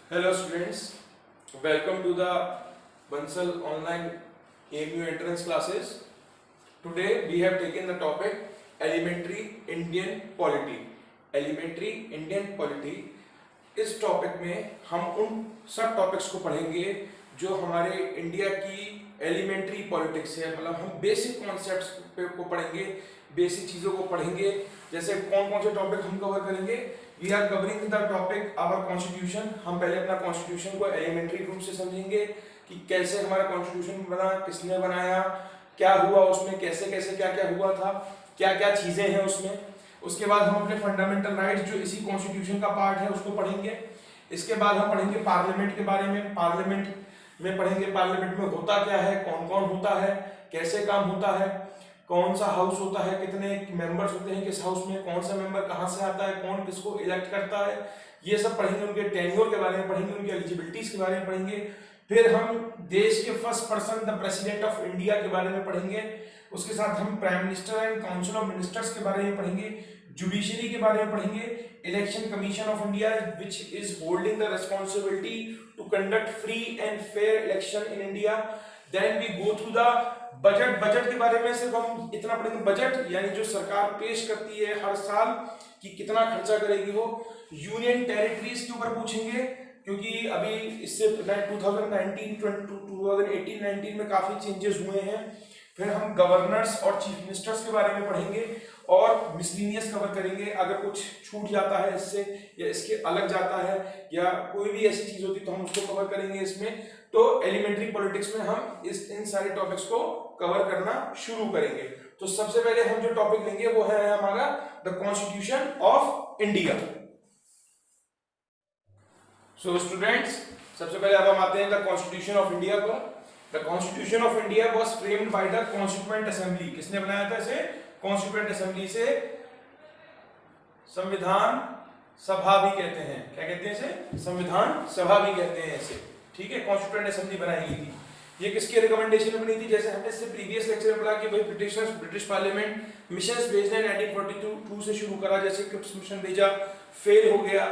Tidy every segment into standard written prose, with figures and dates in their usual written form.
Hello students, welcome to the Bansal online AMU entrance classes. Today we have taken the topic Elementary Indian Polity. Elementary Indian Polity इस topic में हम उन सब topics को पढ़ेंगे जो हमारे इंडिया की एलिमेंट्री पॉलिटिक्स है, मतलब हम बेसिक कॉन्सेप्ट्स को पढ़ेंगे, बेसिक चीज़ों को पढ़ेंगे। जैसे कौन कौन से टॉपिक हम कवर करेंगे? We are covering the topic our constitution. हम पहले अपना कॉन्स्टिट्यूशन को एलिमेंट्री रूप से समझेंगे कि कैसे हमारा कॉन्स्टिट्यूशन बना, किसने बनाया, क्या हुआ उसमें, कैसे कैसे क्या क्या हुआ था, क्या क्या चीज़ें हैं उसमें। उसके बाद हम अपने फंडामेंटल राइट्स जो इसी कॉन्स्टिट्यूशन का पार्ट है उसको पढ़ेंगे। इसके बाद हम पढ़ेंगे पार्लियामेंट के बारे में। पार्लियामेंट में पढ़ेंगे पार्लियामेंट में होता क्या है, कौन कौन होता है, कैसे काम होता है, कौन सा हाउस होता है, कितने मेंबर्स होते हैं किस हाउस में, कौन सा मेंबर कहाँ से आता है, कौन किसको इलेक्ट करता है, ये सब पढ़ेंगे। उनके टेन्योर के बारे में पढ़ेंगे, उनकी एलिजिबिलिटीज के बारे में पढ़ेंगे। फिर हम देश के first person the president of India के बारे में पढ़ेंगे। उसके साथ हम prime minister and council of ministers के बारे में पढ़ेंगे, जुडिशरी के बारे में पढ़ेंगे, election commission of India which is holding the responsibility to conduct free and fair election in India. Then we go through the budget. Budget के बारे में सिर्फ हम इतना पढ़ेंगे, बजट यानी जो सरकार पेश करती है हर साल कि कितना खर्चा करेगी वो। यूनियन टेरिटरीज के ऊपर पूछेंगे क्योंकि अभी इससे 2018-19 में काफी चेंजेस हुए हैं। फिर हम गवर्नर्स और चीफ मिनिस्टर्स के बारे में पढ़ेंगे और मिसलिनियस कवर करेंगे। अगर कुछ छूट जाता है इससे या इसके अलग जाता है या कोई भी ऐसी चीज होती तो हम उसको कवर करेंगे इसमें। तो एलिमेंट्री पॉलिटिक्स में हम इन सारे टॉपिक्स को कवर करना शुरू करेंगे। तो सबसे पहले हम जो टॉपिक लेंगे वो है हमारा the constitution of India. So students, सबसे पहले अब हम आते हैं द कॉन्स्टिट्यूशन ऑफ इंडिया को। The constitution of India was framed by the constituent assembly. किसने बनाया था इसे? कॉन्स्टिट्यूएंट असेंबली से। संविधान सभा भी कहते हैं। क्या कहते हैं इसे? संविधान सभा भी कहते हैं इसे। ठीक है, कॉन्स्टिट्यूएंट असेंबली बनाई गई थी। ये किसके रिकमेंडेशन में बनी थी? जैसे हमने इससे प्रीवियस लेक्चर में पढ़ा कि भाई ब्रिटिश पार्लियामेंट मिशंस भेजने 1942 से शुरू करा। जैसे क्रिप्स मिशन भेजा, फेल हो गया।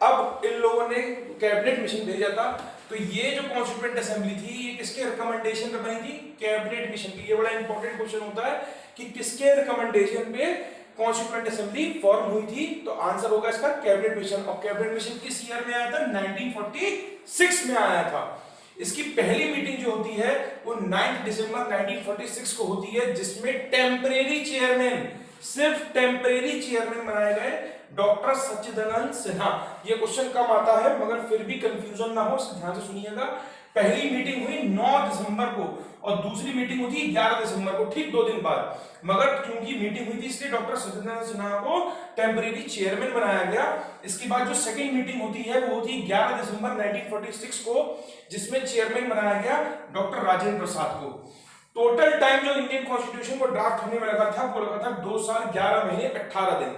अब इन लोगों ने कैबिनेट मिशन भेजा था। तो ये जो कॉन्स्टिट्यूएंट असेंबली थी ये किसके रिकमेंडेशन पे बनी थी? कैबिनेट मिशन की। ये बड़ा इंपॉर्टेंट क्वेश्चन होता है कि किसके रिकमेंडेशन पे कॉन्स्टिट्यूएंट असेंबली फॉर्म हुई थी। तो आंसर होगा इसका कैबिनेट मिशन। और कैबिनेट मिशन किस ईयर में आया था? 1946 में आया था। इसकी पहली मीटिंग जो होती है वो 9 दिसंबर 1946 को होती है, जिसमें टेम्परेरी चेयरमैन, सिर्फ टेम्परेरी चेयरमैन बनाए गए डॉक्टर सच्चिदानंद सिन्हा। ये क्वेश्चन कम आता है मगर फिर भी कंफ्यूजन ना हो, ध्यान से सुनिएगा। पहली मीटिंग हुई 9 दिसंबर को और दूसरी मीटिंग होती है 11 दिसंबर को, ठीक 2 दिन बाद। मगर क्योंकि मीटिंग हुई थी इसलिए डॉक्टर सच्चिदानंद सिन्हा को टेम्परेरी चेयरमैन बनाया गया। इसके बाद जो सेकंड मीटिंग होती है वो होती है 11 दिसंबर 1946 को, जिसमें चेयरमैन बनाया गया डॉक्टर राजेंद्र प्रसाद को। टोटल टाइम जो इंडियन कॉन्स्टिट्यूशन को ड्राफ्ट होने में लगा था वो लगा था 2 साल 11 महीने 18 दिन।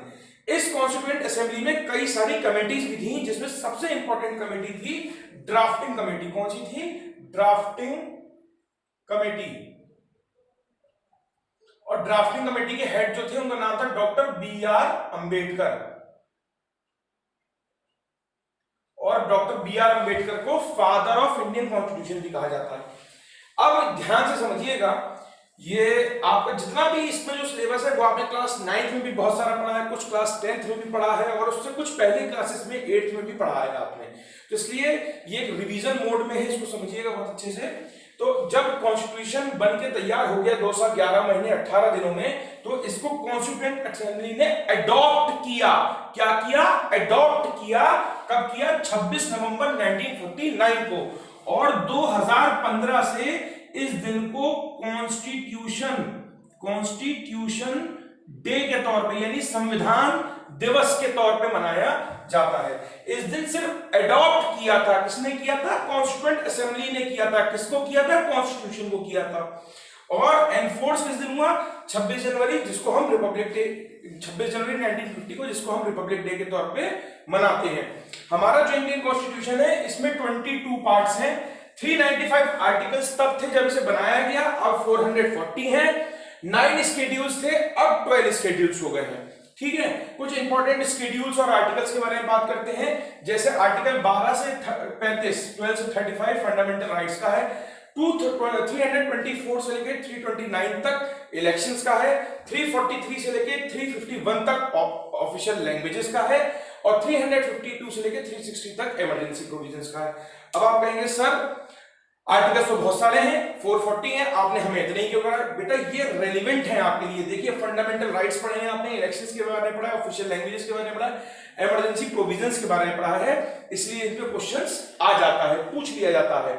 इस कॉन्स्टिट्यूएंट असेंबली में कई सारी कमेटीज भी थी, जिसमें सबसे इंपॉर्टेंट कमेटी थी ड्राफ्टिंग कमेटी। कौन सी थी? Drafting committee. और ड्राफ्टिंग कमेटी के हेड जो थे उनका नाम था डॉक्टर बी.आर. अंबेडकर। और डॉक्टर बी.आर. अंबेडकर को फादर ऑफ इंडियन कॉन्स्टिट्यूशन भी कहा जाता है। अब ध्यान से समझिएगा, ये आपका जितना भी इसमें जो सिलेबस है वो आपने क्लास 9th में भी बहुत सारा पढ़ा है, कुछ क्लास 10th में भी पढ़ा है और उससे कुछ पहले क्लासेस में 8th में भी पढ़ा है आपने। तो इसलिए ये रिवीजन मोड में है, इसको समझिएगा बहुत अच्छे से। तो जब कॉन्स्टिट्यूशन बन के तैयार हो गया 2 साल 11 महीने 18 दिनों में, तो इसको कॉन्स्टिट्यूएंट असेंबली ने अडॉप्ट किया। क्या किया? अडॉप्ट किया। कब किया? 26 नवंबर 1949 को। और 2015 से इस दिन को कॉन्स्टिट्यूशन डे के तौर पे यानी संविधान दिवस के तौर पे मनाया जाता है। इस दिन सिर्फ अडॉप्ट किया था। किसने किया था? कॉन्स्टिट्यूएंट असेंबली ने किया था। किसको किया था? कॉन्स्टिट्यूशन को किया था। और एनफोर्स किस दिन हुआ? 26 जनवरी, जिसको हम रिपब्लिक डे, 26 जनवरी 1950 को, जिसको हम रिपब्लिक डे के तौर पे मनाते हैं। हमारा जो इंडियन कॉन्स्टिट्यूशन है इसमें 22 पार्ट्स हैं। 395 आर्टिकल्स तब थे जब इसे बनाया गया, अब 440 हैं। 9 स्केड्यूल्स थे, अब 12 स्केड्यूल्स हो गए हैं। ठीक है, कुछ इंपॉर्टेंट स्केड्यूल्स और आर्टिकल्स के बारे में बात करते हैं। जैसे आर्टिकल 12 से 35, 12 से 35 फंडामेंटल राइट्स का है। 324 से लेके 329 तक इलेक्शंस का है। 343 से लेके 351 तक ऑफिशियल लैंग्वेजेस का है और 352 से लेके 360 तक इमरजेंसी प्रोविजंस का है। अब आप कहेंगे सर आर्टिकल्स तो बहुत सारे हैं, 440 हैं, आपने हमें इतने ही क्यों करा? बेटा ये रेलिवेंट है आपके लिए। देखिए फंडामेंटल राइट्स पढ़े हैं आपने, इलेक्शंस के बारे में पढ़ा है, ऑफिशियल लैंग्वेजेस के बारे में पढ़ा है, इमरजेंसी प्रोविजंस के बारे में पढ़ा है, इसलिए इन पे क्वेश्चंस आ जाता है, पूछ लिया जाता है।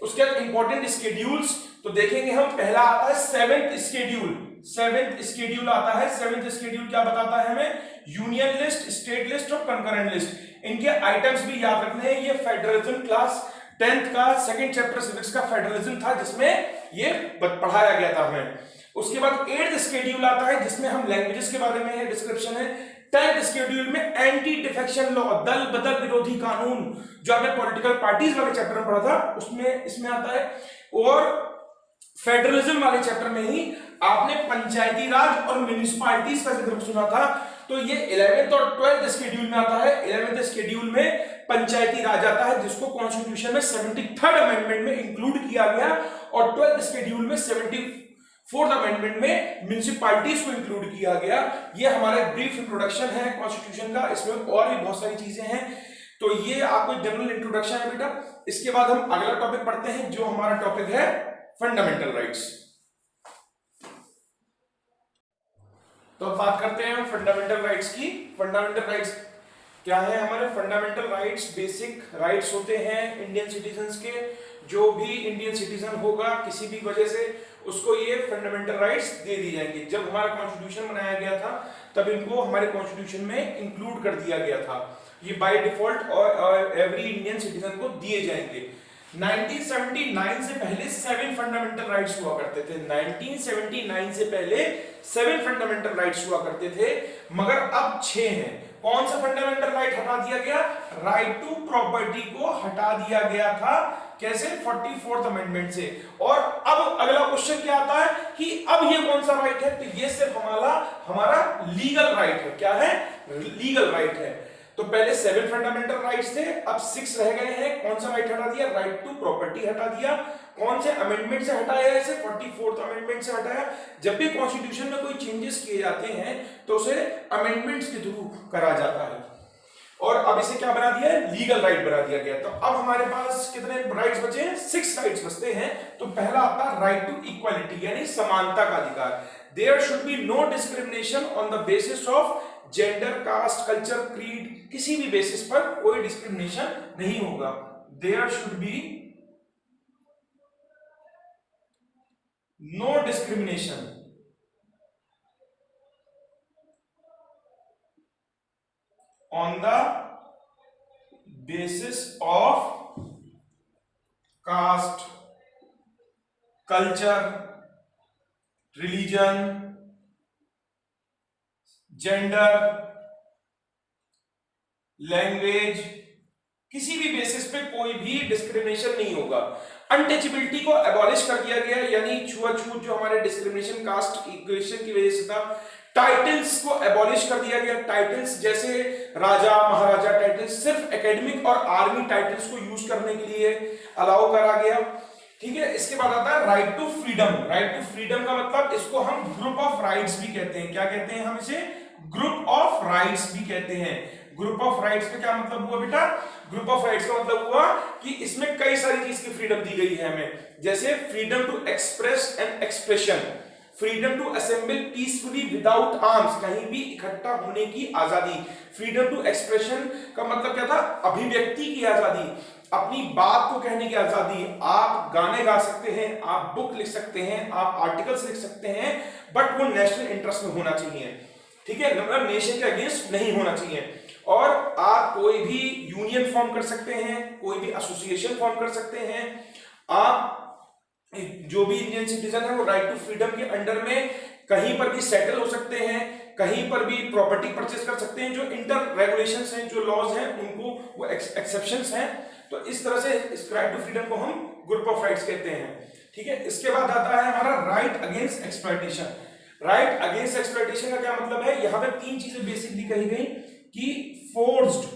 उसके बाद इंपॉर्टेंट स्केड्यूल्स तो देखेंगे हम। पहला आता है सेवेंथ स्केड्यूल। सेवेंथ स्केड्यूल आता है। सेवेंथ स्केड्यूल क्या बताता है हमें? यूनियन लिस्ट, स्टेट लिस्ट और कंकरेंट लिस्ट, इनके आइटम्स भी याद रखने हैं। ये फेडरलिज्म क्लास 10th का सेकंड चैप्टर सिविक्स का फेडरलिज्म था जिसमें ये पढ़ाया गया था हमें। उसके बाद 8th स्केड्यूल आता है जिसमें हम लैंग्वेजेस के बारे में है, डिस्क्रिप्शन है। 10th स्केड्यूल में एंटी डिफेक्शन लॉ, दल बदल विरोधी कानून, जो आपने पॉलिटिकल पार्टीज वाले चैप्टर में पढ़ा था उसमें इसमें आता है। और फेडरलिज्म वाले चैप्टर में ही आपने पंचायती राज और म्युनिसिपैलिटीज का जिक्र सुना था। तो ये 11th और 12th स्केड्यूल में आता है। 11th स्केड्यूल में पंचायती राज आता है जिसको कॉन्स्टिट्यूशन में 73rd अमेंडमेंट में इंक्लूड किया गया और 12th स्केड्यूल में 74th अमेंडमेंट में म्युनिसिपैलिटीज को इंक्लूड किया गया। ये हमारा ब्रीफ इंट्रोडक्शन है कॉन्स्टिट्यूशन का, इसमें और भी बहुत सारी चीजें हैं। तो ये आपको जनरल इंट्रोडक्शन है बेटा। इसके बाद हम अगला टॉपिक पढ़ते हैं जो हमारा टॉपिक है फंडामेंटल राइट्स। तो अब बात करते हैं फंडामेंटल राइट्स की। फंडामेंटल राइट्स क्या है? हमारे फंडामेंटल राइट्स बेसिक राइट्स होते हैं इंडियन सिटीजन्स के। जो भी इंडियन सिटीजन होगा किसी भी वजह से उसको ये फंडामेंटल राइट्स दे दी जाएंगे। जब हमारा कॉन्स्टिट्यूशन बनाया गया था तब इनको हमारे कॉन्स्टिट्यूशन में इंक्लूड कर दिया गया था। ये बाय डिफॉल्ट और एवरी इंडियन सिटीजन को दिए जाएंगे। 1979 से पहले 7 फंडामेंटल राइट्स हुआ करते थे। 1979 से पहले 7 फंडामेंटल राइट्स हुआ करते थे, मगर अब 6 हैं। कौन सा फंडामेंटल राइट हटा दिया गया? राइट टू प्रॉपर्टी को हटा दिया गया था। कैसे? 44th अमेंडमेंट से। और अब अगला क्वेश्चन क्या आता है कि अब ये कौन सा राइट है? तो ये सिर्फ हमारा लीगल राइट है। क्या है? लीगल राइट है। तो पहले 7 फंडामेंटल राइट्स थे, अब 6 रह गए हैं। कौन सा राइट हटा दिया? राइट टू प्रॉपर्टी हटा दिया। कौन से अमेंडमेंट से हटाया? इसे 44th अमेंडमेंट से हटाया। जब भी कॉन्स्टिट्यूशन में कोई चेंजेस किए जाते हैं तो उसे अमेंडमेंट्स के थ्रू करा जाता है। और अब इसे क्या बना दिया है? लीगल राइट बना दिया गया। तो अब हमारे पास कितने राइट्स बचे हैं? 6 राइट्स बचते हैं। तो पहला आता है राइट टू इक्वालिटी, यानी समानता का अधिकार। There should be no discrimination on the basis of gender, caste, culture, creed, किसी भी बेसिस पर कोई डिस्क्रिमिनेशन नहीं होगा। There should be no discrimination on the basis of caste, culture, religion, gender, language, किसी भी बेसिस पे कोई भी डिस्क्रिमिनेशन नहीं होगा। अनटचेबिलिटी को एबॉलिश कर दिया गया, यानी छुआछूत जो हमारे डिस्क्रिमिनेशन कास्ट इक्वेशन की वजह से था। टाइटल्स को एबॉलिश कर दिया गया। टाइटल्स जैसे राजा, महाराजा टाइटल्स सिर्फ एकेडमिक और आर्मी टाइटल्स को यूज करने के लिए अलाउ करा गया। ठीक है। इसके बाद आता है right to freedom. Right to freedom का मतलब इसको हम ग्रुप ऑफ राइट्स भी कहते हैं। क्या कहते हैं हम इसे? ग्रुप ऑफ राइट्स भी कहते हैं। ग्रुप ऑफ राइट्स का क्या मतलब हुआ बेटा? ग्रुप ऑफ राइट्स का मतलब हुआ कि इसमें कई सारी चीज की फ्रीडम दी गई है हमें। जैसे freedom to express and expression, freedom to assemble peacefully without arms, कहीं भी इकट्ठा होने की आजादी। फ्रीडम टू एक्सप्रेशन का मतलब क्या था? अभिव्यक्ति की आजादी, अपनी बात को कहने की आजादी। आप गाने गा सकते हैं, आप बुक लिख सकते हैं, आप आर्टिकल्स लिख सकते हैं, बट वो नेशनल इंटरेस्ट में होना चाहिए। ठीक है, मतलब नेशन के अगेंस्ट नहीं होना चाहिए। और आप कोई भी यूनियन फॉर्म कर सकते हैं, कोई भी एसोसिएशन फॉर्म कर सकते हैं। आप जो भी इंडियन सिटीजन है वो राइट टू फ्रीडम के अंडर में कहीं पर भी सेटल हो सकते हैं, कहीं पर भी प्रॉपर्टी परचेस कर सकते हैं। जो इंटर रेगुलेशंस हैं, जो लॉज हैं, उनको वो एक्सेप्शंस हैं। तो इस तरह से इस राइट टू फ्रीडम को हम ग्रुप ऑफ राइट्स कहते हैं। ठीक है। इसके बाद आता है हमारा right against exploitation. Right against exploitation का क्या मतलब है, यहां पे तीन चीजें बेसिकली कही गई कि फोर्स्ड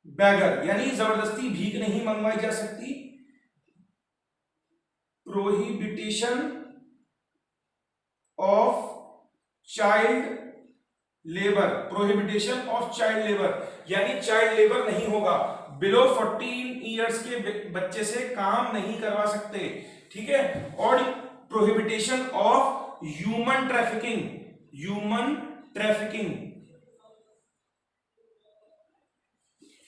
बैगर यानी जबरदस्ती भीख नहीं मंगवाई जा सकती, प्रोहिबिटेशन of child labour, प्रोहिबिटेशन of child labour यानी चाइल्ड लेबर नहीं होगा, बिलो 14 ईयर्स के बच्चे से काम नहीं करवा सकते, ठीक है। और प्रोहिबिटेशन of human trafficking, human trafficking,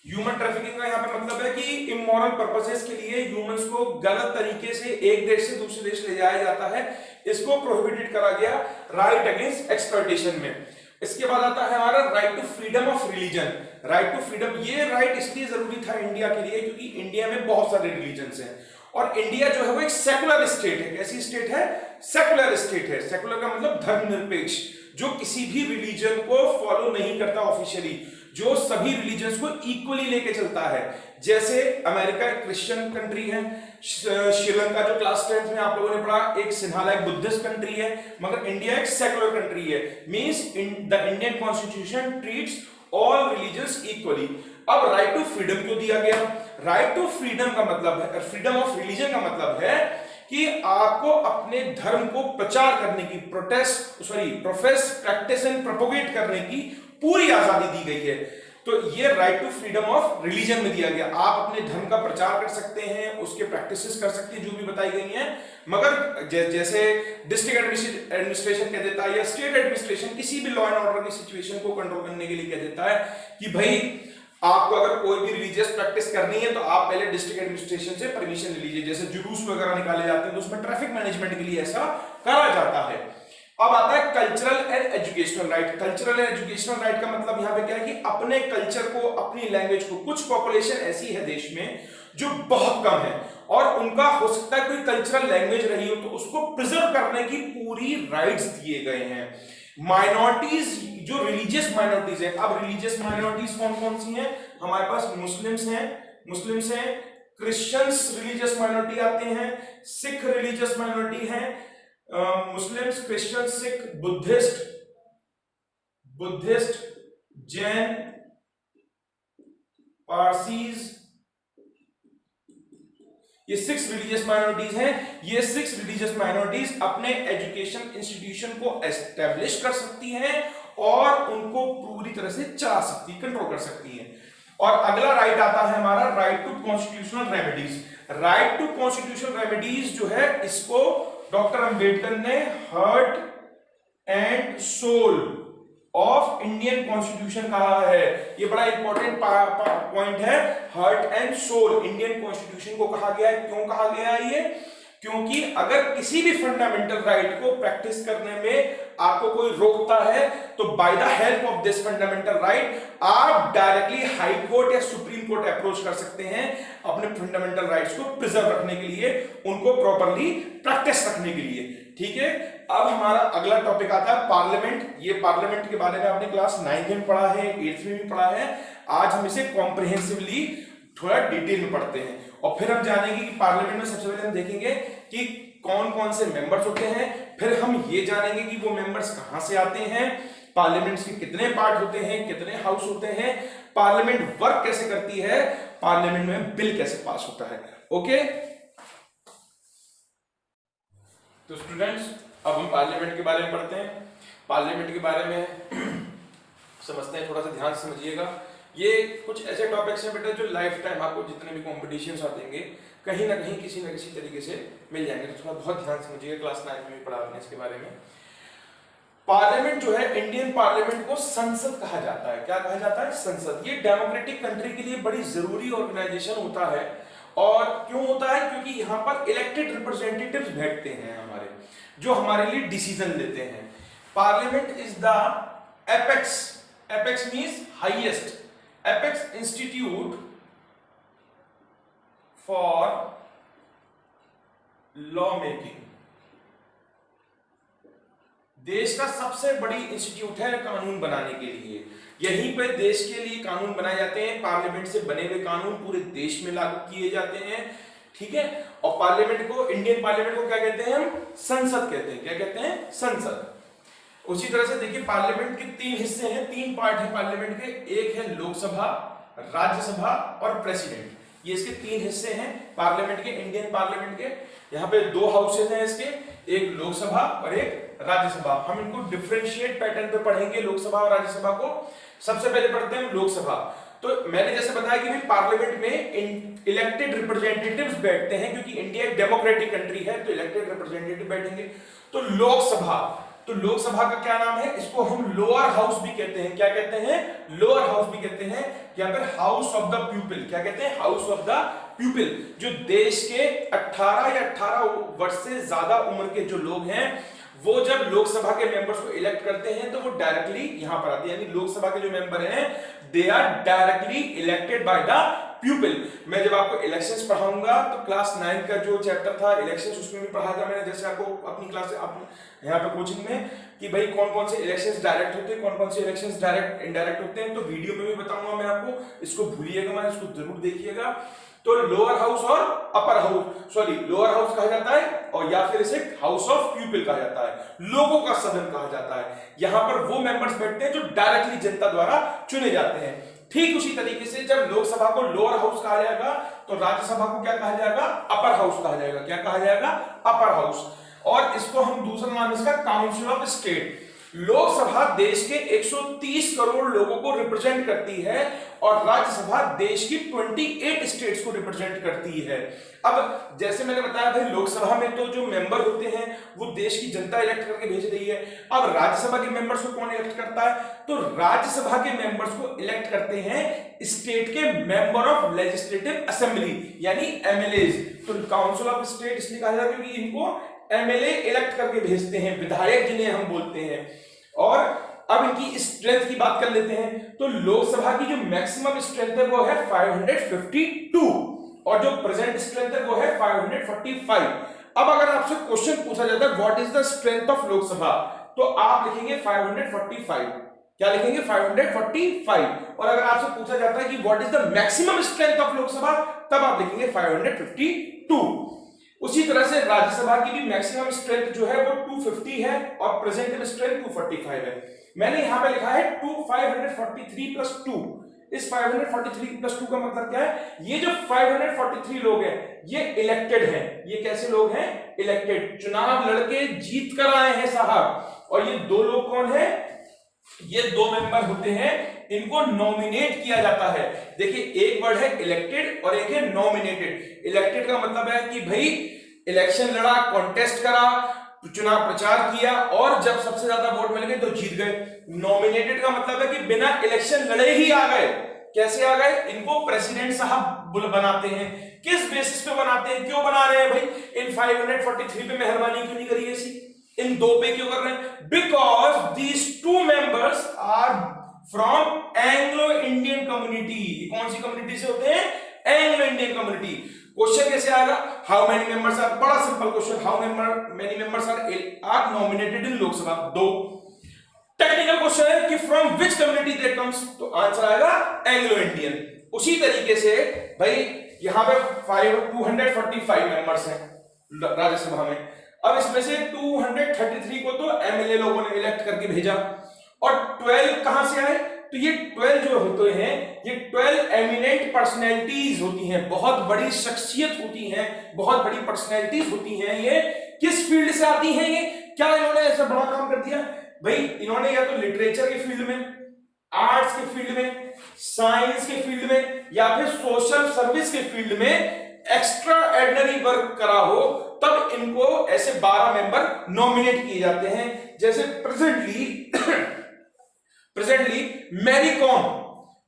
human trafficking का यहां पे मतलब है कि इमोरल पर्पसेस के लिए ह्यूमंस को गलत तरीके से एक देश से दूसरे देश ले जाया जाता है, इसको प्रोहिबिटेड करा गया राइट अगेंस्ट एक्सप्लॉयटेशन में। इसके बाद आता है हमारा right to freedom of religion, right to freedom. ये राइट इसलिए जरूरी था इंडिया के लिए क्योंकि इंडिया में बहुत सारे रिलीजन्स हैं और इंडिया जो है वो एक सेकुलर स्टेट है। कैसी स्टेट है? सेकुलर स्टेट है। सेकुलर का मतलब धर्मनिरपेक्ष, जो किसी भी रिलीजन को फॉलो नहीं करता ऑफिशियली, जो सभी रिलीजन्स को इक्वली लेके चलता है। जैसे अमेरिका एक क्रिश्चियन कंट्री है, श्रीलंका जो क्लास 10th में आप लोगों ने पढ़ा एक सिन्हाला एक बुद्धिस्ट कंट्री है, मगर इंडिया एक सेकुलर कंट्री है। Means the Indian constitution treats all religions equally. अब राइट टू फ्रीडम क्यों दिया गया? राइट टू फ्रीडम का मतलब है, फ्रीडम ऑफ रिलीजन का मतलब है कि आपको अपने धर्म को प्रचार करने की, प्रोफेस, प्रैक्टिस एंड प्रोपोगेट करने की पूरी आजादी दी गई है। तो ये right to freedom of religion में दिया गया। आप अपने धर्म का प्रचार कर सकते हैं, उसके प्रैक्टिसेस कर सकते हैं जो भी बताई गई हैं, मगर जैसे डिस्ट्रिक्ट एडमिनिस्ट्रेशन कह देता है या स्टेट एडमिनिस्ट्रेशन किसी भी लॉ एंड ऑर्डर की सिचुएशन को कंट्रोल करने के लिए कह देता है कि भाई आपको अगर कोई भी रिलीजियस प्रैक्टिस करनी है तो आप पहले डिस्ट्रिक्ट एडमिनिस्ट्रेशन से परमिशन ले लीजिए। जैसे जुलूस वगैरह निकाले जाते हैं तो उसमें ट्रैफिक मैनेजमेंट के लिए ऐसा करा जाता है। अब आता है cultural and educational right. Cultural and educational right का मतलब यहाँ पे क्या है कि अपने कल्चर को, अपनी लैंग्वेज को, कुछ पॉपुलेशन ऐसी है देश में जो बहुत कम है और उनका हो सकता है कोई कल्चरल लैंग्वेज रही हो तो उसको प्रिजर्व करने की पूरी राइट्स दिए गए हैं। माइनॉरिटीज, जो रिलीजियस माइनॉरिटीज है, अब रिलीजियस माइनॉरिटीज कौन कौन सी हैं? हमारे पास मुस्लिम्स हैं, क्रिश्चियंस रिलीजियस माइनॉरिटी आते हैं, सिख रिलीजियस माइनॉरिटी है, Muslims, Christian, Sikh, Buddhist, Jain, Parsis, ये 6 रिलीजियस माइनॉरिटीज हैं। ये 6 रिलीजियस माइनॉरिटीज अपने एजुकेशन इंस्टीट्यूशन को एस्टेब्लिश कर सकती हैं और उनको पूरी तरह से चला सकती, कंट्रोल कर सकती हैं। और अगला राइट आता है हमारा right to constitutional remedies. Right to constitutional remedies जो है इसको डॉक्टर अंबेडकर ने heart and soul of Indian constitution कहा है। ये बड़ा इंपॉर्टेंट पॉइंट है। Heart and soul Indian constitution को कहा गया है। क्यों कहा गया है ये? क्योंकि अगर किसी भी फंडामेंटल राइट को प्रैक्टिस करने में आपको कोई रोकता है तो by the help of this fundamental right आप डायरेक्टली हाई कोर्ट या सुप्रीम कोर्ट अप्रोच कर सकते हैं अपने फंडामेंटल राइट्स को प्रिजर्व रखने के लिए, उनको प्रॉपर्ली प्रैक्टिस रखने के लिए। ठीक है, अब हमारा अगला टॉपिक आता है पार्लियामेंट। ये पार्लियामेंट के बारे में आपने क्लास 9 में पढ़ा है, 8th में भी पढ़ा है। आज हम इसे कॉम्प्रिहेंसिवली थोड़ा डिटेल में पढ़ते हैं और फिर हम जानेंगे कि पार्लियामेंट में सबसे पहले हम देखेंगे कि कौन कौन से मेंबर्स होते हैं, फिर हम ये जानेंगे कि वो मेंबर्स कहां से आते हैं, पार्लियामेंट के कितने पार्ट होते हैं, कितने हाउस होते हैं, पार्लियामेंट वर्क कैसे करती है, पार्लियामेंट में बिल कैसे पास होता है। ओके, तो स्टूडेंट्स अब हम पार्लियामेंट के बारे में पढ़ते हैं। पार्लियामेंट के बारे में समझते हैं, थोड़ा सा ध्यान से समझिएगा। ये कुछ ऐसे टॉपिक्स हैं बेटा जो लाइफ टाइम आपको जितने भी कॉम्पिटिशन्स आते हैं कहीं ना कहीं किसी न किसी तरीके से मिल जाएंगे, तो थोड़ा बहुत ध्यान समझिएगा। क्लास 9 में भी पढ़ा आपने इसके बारे में। पार्लियामेंट जो है, इंडियन पार्लियामेंट को संसद कहा जाता है। क्या कहा जाता है? संसद। ये डेमोक्रेटिक कंट्री के लिए बड़ी जरूरी ऑर्गेनाइजेशन होता है। और क्यों होता है? क्योंकि यहाँ पर इलेक्टेड रिप्रेजेंटेटिव्स बैठते हैं हमारे, जो हमारे लिए डिसीजन लेते हैं। Parliament is the apex, apex means highest, apex institute for law making. देश का सबसे बड़ी इंस्टीट्यूट है कानून बनाने के लिए। यहीं पे देश के लिए कानून बनाए जाते हैं। पार्लियामेंट से बने हुए कानून पूरे देश में लागू किए जाते हैं। ठीक है। और पार्लियामेंट को, इंडियन पार्लियामेंट को क्या कहते हैं हम? संसद कहते हैं। क्या कहते हैं? संसद। उसी तरह से देखिए पार्लियामेंट के तीन हिस्से हैं, तीन पार्ट हैं पार्लियामेंट के। एक है लोकसभा, राज्यसभा और प्रेसिडेंट। ये इसके तीन हिस्से हैं पार्लियामेंट के, इंडियन पार्लियामेंट के। यहाँ पे दो हाउसेज हैं इसके, एक लोकसभा और एक राज्यसभा। हम इनको डिफरेंशिएट पैटर्न पे पढ़ेंगे, लोकसभा और राज्यसभा को। सबसे पहले पढ़ते हैं लोकसभा। तो मैंने जैसे बताया कि भाई पार्लियामेंट में इलेक्टेड रिप्रेजेंटेटिव्स बैठते हैं, क्योंकि इंडिया एक डेमोक्रेटिक कंट्री है, तो इलेक्टेड रिप्रेजेंटेटिव बैठेंगे। तो लोकसभा, तो लोकसभा का क्या नाम है? इसको हम लोअर हाउस भी कहते हैं। क्या कहते हैं? लोअर हाउस भी कहते हैं, या फिर हाउस ऑफ द पीपल। क्या कहते हैं? House of the people. जो देश के 18 या 18 वर्ष से ज्यादा उम्र के जो लोग हैं, वो जब लोकसभा के मेंबर्स को इलेक्ट करते हैं तो वो डायरेक्टली यहां पर आते हैं। यानी लोकसभा के जो मेंबर हैं, they are directly elected by the people. मैं जब आपको इलेक्शंस पढ़ाऊंगा तो क्लास 9 का जो चैप्टर था इलेक्शंस, उसमें भी पढ़ाया था मैंने, जैसे आपको अपनी क्लास से यहाँ पे कोचिंग में, कि भाई कौन कौन से इलेक्शंस डायरेक्ट होते हैं, कौन कौन से इलेक्शंस डायरेक्ट इनडायरेक्ट होते हैं। तो वीडियो में भी बताऊंगा मैं आपको, इसको भूलिएगा मैं, इसको जरूर देखिएगा। तो लोअर हाउस और upper house, sorry lower house कहा जाता है, और या फिर इसे हाउस ऑफ पीपल कहा जाता है, लोगों का सदन कहा जाता है। यहां पर वो मेंबर्स बैठते हैं जो डायरेक्टली जनता द्वारा चुने जाते हैं। ठीक उसी तरीके से जब लोकसभा को लोअर हाउस कहा जाएगा तो राज्यसभा को क्या कहा जाएगा? अपर हाउस कहा जाएगा। क्या कहा जाएगा? Upper house. और इसको हम दूसरा नाम इसका काउंसिल ऑफ स्टेट। लोकसभा देश के 130 करोड़ लोगों को रिप्रेजेंट करती है, और राज्यसभा देश की 28 स्टेट्स को रिप्रेजेंट करती है। अब जैसे मैंने बताया भाई, लोकसभा में तो जो मेंबर होते हैं वो देश की जनता इलेक्ट करके भेज रही है। अब राज्यसभा के मेंबर्स को कौन इलेक्ट करता है? तो राज्यसभा के मेंबर्स को इलेक्ट करते हैं स्टेट के मेंबर ऑफ लेजिस्लेटिव असेंबली, यानी एमएलएज। तो काउंसिल ऑफ स्टेट इसलिए कहा जाता है क्योंकि इनको एमएलए इलेक्ट करके भेजते हैं, विधायक जिन्हें हम बोलते हैं। और अब इनकी स्ट्रेंथ की बात कर लेते हैं। तो लोकसभा की जो मैक्सिमम स्ट्रेंथ है वो है 552, और जो प्रेजेंट स्ट्रेंथ है वो है 545। अब अगर आपसे क्वेश्चन पूछा जाता है what is the strength of Lok Sabha, तो आप लिखेंगे 545। क्या लिखेंगे? 545। और अगर आपसे पूछा जाता है कि what is the maximum strength of Lok Sabha, तब आप लिखेंगे 552। उसी तरह से राज्यसभा की भी मैक्सिमम स्ट्रेंथ जो है वो 250 है, और प्रेजेंट स्ट्रेंथ 245 है। मैंने यहां पे लिखा है 543 प्लस 2। इस 543 प्लस 2 का मतलब क्या है? ये जो 543 लोग हैं ये इलेक्टेड हैं। ये कैसे लोग हैं? इलेक्टेड, चुनाव लड़के जीत कर आए हैं साहब। और ये दो लोग कौन है? ये दो मेंबर होते हैं, इनको नॉमिनेट किया जाता है। देखिए एक वर्ड है इलेक्टेड और एक है नॉमिनेटेड। इलेक्टेड का मतलब है कि भाई इलेक्शन लड़ा, कॉन्टेस्ट करा, चुनाव प्रचार किया, और जब सबसे ज्यादा वोट मिल गए तो जीत गए। नॉमिनेटेड का मतलब है कि बिना इलेक्शन लड़े ही आ गए। कैसे आ गए? इनको प्रेसिडेंट साहब बनाते हैं। किस बेसिस पे बनाते हैं? क्यों बना रहे हैं भाई? इन 543 पे मेहरबानी क्यों नहीं करी ऐसी? इन दो पे क्यों कर रहे हैं? Because these two members are from Anglo Indian community. कौन सी कम्युनिटी से होते हैं? Anglo Indian community. क्वेश्चन कैसे आएगा? हाउ मेनी मेंबर्स आर, बड़ा simple question, how many members are nominated in Lok Sabha? 2। Technical question है कि from which community they comes, तो आंसर आएगा एंग्लो इंडियन। उसी तरीके से भाई यहां पे 245 मेंबर्स हैं राज्यसभा में। अब इसमें से 233 को तो एमएलए लोगों ने इलेक्ट करके भेजा, और 12 कहां से आए? तो ये 12 जो होते हैं, ये 12 एमिनेंट पर्सनैलिटीज होती हैं, बहुत बड़ी शख्सियत होती हैं, बहुत बड़ी पर्सनैलिटीज होती हैं। ये किस फील्ड से आती हैं? ये क्या इन्होंने ऐसा बड़ा काम कर दिया भाई? इन्होंने या तो लिटरेचर के फील्ड में, आर्ट्स के फील्ड में, साइंस के फील्ड में, या फिर सोशल सर्विस के फील्ड में एक्स्ट्रा ऑर्डिनरी वर्क करा हो, तब इनको ऐसे 12 मेंबर नॉमिनेट किए जाते हैं। जैसे प्रेजेंटली मैरी कॉम,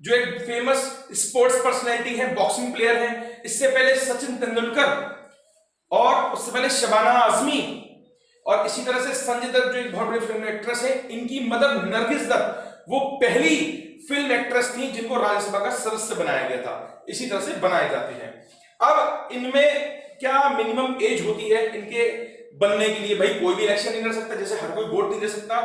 जो एक फेमस स्पोर्ट्स पर्सनैलिटी है, बॉक्सिंग प्लेयर है। इससे पहले सचिन तेंदुलकर, और उससे पहले शबाना आजमी, और इसी तरह से संजय दत्त जो एक बहुत बड़ी फिल्म एक्ट्रेस है, इनकी मदर नरगिस दत्त वो पहली फिल्म एक्ट्रेस थी जिनको राज्यसभा का सदस्य बनाया गया था। इसी तरह से बनाए जाते हैं। अब इनमें क्या मिनिमम एज होती है इनके बनने के लिए? भाई कोई भी इलेक्शन नहीं कर सकता, जैसे हर कोई वोट नहीं दे सकता।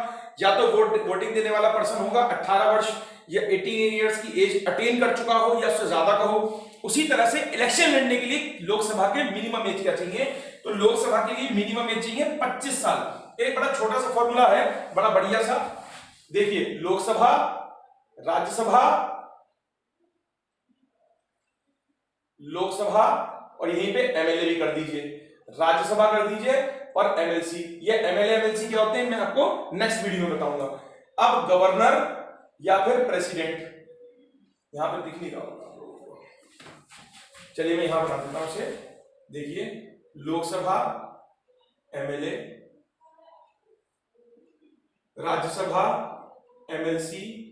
या तो वोटिंग देने वाला पर्सन होगा 18 वर्ष या 18 इयर्स की एज अटेन कर चुका हो, या उससे ज्यादा का हो। उसी तरह से इलेक्शन लड़ने के लिए लोकसभा के मिनिमम एज क्या चाहिए, तो लोकसभा के लिए मिनिमम एज चाहिए 25 साल। एक बड़ा छोटा सा फॉर्मूला है, बड़ा बढ़िया सा, देखिए लोकसभा, राज्यसभा, लोकसभा और यहीं पे एमएलए भी कर दीजिए, राज्यसभा कर दीजिए और एमएलसी। ये एमएलए एमएलसी क्या होते हैं मैं आपको नेक्स्ट वीडियो में बताऊंगा। अब गवर्नर या फिर प्रेसिडेंट, यहां पर दिख नहीं रहा होगा, चलिए मैं यहां बना देता हूं उसे। देखिए Lok Sabha, MLA, Rajya Sabha, MLC,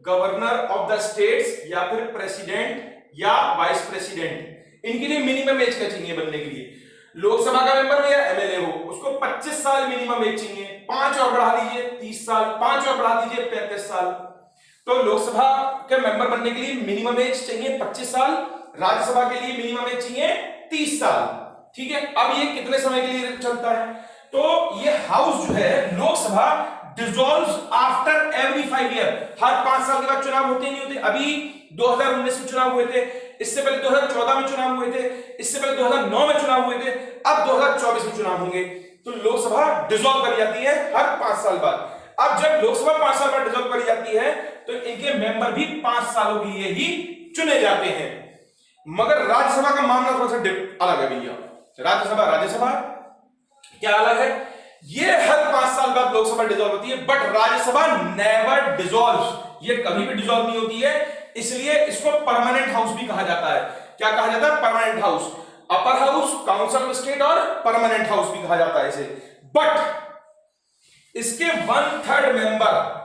governor of the states या फिर प्रेसिडेंट या वाइस प्रेसिडेंट, इनके लिए मिनिमम एज क्या चाहिए बनने के लिए। लोकसभा का मेंबर हो या एमएलए हो, उसको 25 साल मिनिमम एज चाहिए, 5 और बढ़ा दीजिए 30 साल, 5 और बढ़ा दीजिए 35 साल। तो लोकसभा के मेंबर बनने के लिए मिनिमम एज चाहिए 25 साल, राज्यसभा के लिए मिनिमम एज चाहिए 30 साल। ठीक है, अब ये कितने समय के लिए चलता है, तो ये हाउस जो है Lok Sabha dissolves after every 5 year, हर 5 साल के बाद चुनाव होते नहीं होते। अभी 2019 में चुनाव हुए थे, इससे पहले 2014 में चुनाव हुए थे, इससे पहले 2009 में चुनाव हुए थे, अब 2024 में चुनाव होंगे। तो लोकसभा डिसॉल्व करी जाती है हर 5 साल बाद। अब जब लोकसभा 5 साल बाद डिसॉल्व करी जाती है तो इनके मेंबर भी 5 सालों के लिए ही चुने जाते हैं। मगर राज्यसभा का मामला थोड़ा सा अलग है भैया। राज्यसभा क्या अलग है, ये हर 5 साल बाद लोकसभा डिसॉल्व होती है, बट राज्यसभा नेवर डिसॉल्व्स, ये कभी भी डिसॉल्व नहीं होती है, इसलिए इसको परमानेंट हाउस भी कहा जाता है। क्या कहा जाता है, permanent house, upper house, council of state और परमानेंट हाउस भी कहा जाता है इसे। बट इसके 1/3 मेंबर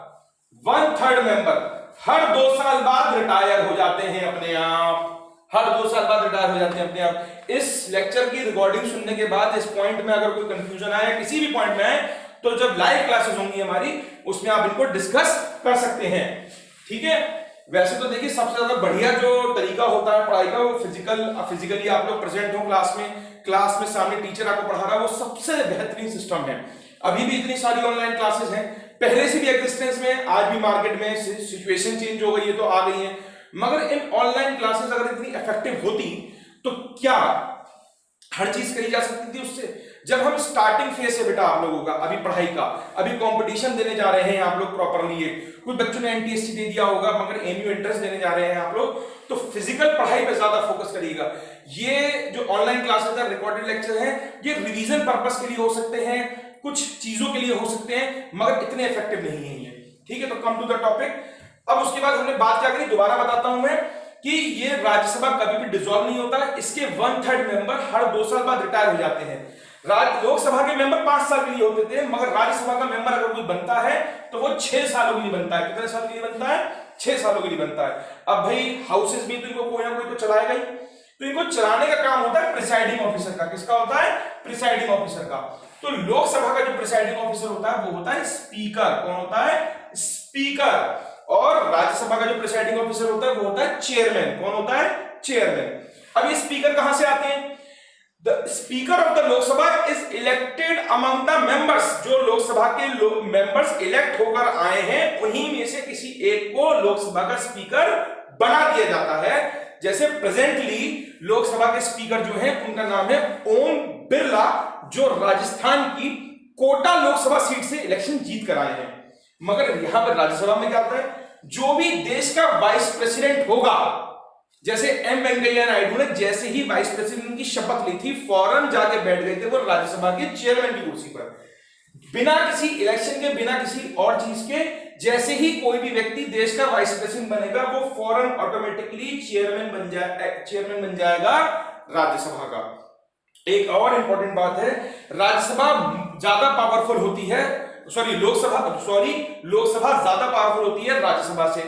हर 2 साल बाद रिटायर हो जाते हैं अपने आप, हर 2 साल बाद रिटायर हो जाते हैं अपने आप। इस लेक्चर की रिकॉर्डिंग सुनने के बाद इस पॉइंट में अगर कोई कंफ्यूजन आए, किसी भी पॉइंट में आए, तो जब लाइव क्लासेस होंगी हमारी उसमें आप इनको डिस्कस कर सकते हैं। ठीक है, वैसे तो देखिए सबसे ज्यादा बढ़िया जो तरीका होता है पढ़ाई का वो फिजिकली आप लोग प्रेजेंट हो क्लास में सामने टीचर आपको पढ़ा रहा है, वो सबसे बेहतरीन सिस्टम है। अभी भी इतनी सारी ऑनलाइन क्लासेस हैं, पहले से भी एग्जिस्टेंस में, आज भी मार्केट में सिचुएशन चेंज हो गई है तो आ गई है, मगर इन ऑनलाइन क्लासेस अगर इतनी इफेक्टिव होती तो क्या हर चीज करी जा सकती थी उससे। जब हम स्टार्टिंग फेज से बेटा आप लोगों का अभी पढ़ाई का, अभी कंपटीशन देने जा रहे हैं आप लोग प्रॉपरली, कुछ बच्चों ने एनटीएसटी दे दिया होगा मगर एमयू एंट्रेंस देने जा रहे हैं आप लोग, तो फिजिकल पढ़ाई पे ज्यादा फोकस करिएगा। ये जो ऑनलाइन क्लासेस है, रिकॉर्डेड लेक्चर है, ये रिवीजन पर्पस के लिए हो सकते हैं, कुछ चीजों के लिए हो सकते हैं, मगर इतने इफेक्टिव नहीं है ये। ठीक है, तो कम टू द टॉपिक। अब उसके बाद हमने बात क्या करी, दोबारा बताता हूं मैं कि ये राज्यसभा कभी भी डिसॉल्व नहीं होता, इसके 1/3 मेंबर हर 2 साल बाद रिटायर हो जाते हैं। लोकसभा के मेंबर 5 साल के लिए होते थे, मगर राज्यसभा का मेंबर अगर कोई बनता है तो वो 6 सालों के लिए बनता है। कितने साल के लिए बनता है, 6 सालों के लिए बनता है। अब भाई हाउसेस भी तो इनको कोई ना कोई तो चलाएगा ही, तो इनको चलाने का काम होता है प्रिसाइडिंग ऑफिसर का। किसका होता है, प्रिसाइडिंग ऑफिसर का। तो लोकसभा का जो प्रिसाइडिंग ऑफिसर होता है वो होता है स्पीकर। कौन होता है, स्पीकर। और राज्यसभा का जो प्रिसाइडिंग ऑफिसर होता है वो होता है चेयरमैन। कौन होता है, चेयरमैन। अब ये स्पीकर कहां से आते हैं, The Speaker of the Lok Sabha is elected among the members। जो लोकसभा के मेंबर्स इलेक्ट होकर आए हैं उन्हीं में से किसी एक को लोकसभा का स्पीकर बना दिया जाता है। जैसे प्रेजेंटली लोकसभा के स्पीकर जो हैं उनका नाम है ओम बिरला, जो राजस्थान की कोटा लोकसभा सीट से इलेक्शन जीत कर आए हैं। मगर यहां पर राज्यसभा में क्या होता है, जो भी देश का वाइस प्रेसिडेंट होगा, जैसे एम वेंकैया नायडू ने जैसे ही वाइस प्रेसिडेंट की शपथ ली थी फौरन जाके बैठ गए थे वो राज्यसभा के चेयरमैन की कुर्सी पर, बिना किसी इलेक्शन के, बिना किसी और चीज के। जैसे ही कोई भी व्यक्ति देश का वाइस प्रेसिडेंट बनेगा वो फौरन ऑटोमेटिकली चेयरमैन बन जाएगा राज्यसभा का। एक और इंपॉर्टेंट बात है, राज्यसभा ज्यादा पावरफुल होती है, लोकसभा ज्यादा पावरफुल होती है राज्यसभा से।